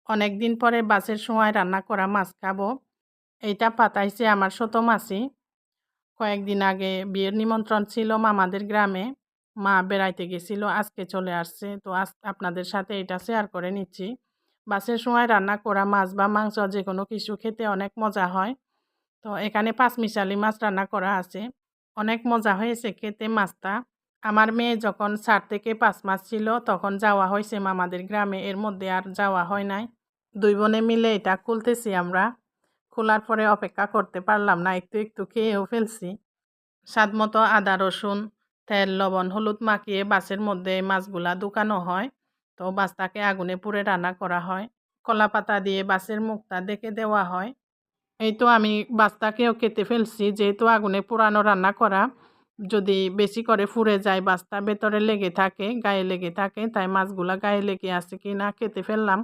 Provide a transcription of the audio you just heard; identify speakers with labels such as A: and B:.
A: অনেক দিন পরে বাসের সময় রান্না করা মাছ খাবো। এইটা পাঠাইছে আমার ছোট মাসি। কয়েকদিন আগে বিয়ের নিমন্ত্রণ ছিল মামাদের গ্রামে। মা বেড়াইতে গেছিল, আজকে চলে আসছে। তো আপনাদের সাথে এটা শেয়ার করে নিচ্ছি। বাসের সময় রান্না করা মাছ বা মাংস যেকোনো কিছু খেতে অনেক মজা হয়। তো এখানে পাঁচমিশালি মাছ রান্না করা আছে। অনেক মজা হয়েছে খেতে মাছটা। আমার মেয়ে যখন ৪ থেকে ৫ মাস ছিল তখন যাওয়া হয়েছে মামাদের গ্রামে। এর মধ্যে আর যাওয়া হয় নাই। ২ বোনে মিলে এটা খুলতেছি আমরা। খোলার পরে অপেক্ষা করতে পারলাম না। একটু খেয়েও ফেলছি। স্বাদমতো আদা, রসুন, তেল, লবণ, হলুদ মাখিয়ে বাসের মধ্যে মাছগুলা ঢুকানো হয়। তো বাসটাকে আগুনে পুড়ে রান্না করা হয়। কলাপাতা দিয়ে বাসের মুখটা ঢেকে দেওয়া হয়। এই তো আমি বাসটাকেও কেটে ফেলছি। যেহেতু আগুনে পোড়ানো রান্না করা, যদি বেশি করে পুড়ে যায় বাসটা ভেতরে লেগে থাকে, গায়ে লেগে থাকে, তাই মাছগুলা গায়ে লেগে আছে কিনা কেটে ফেললাম।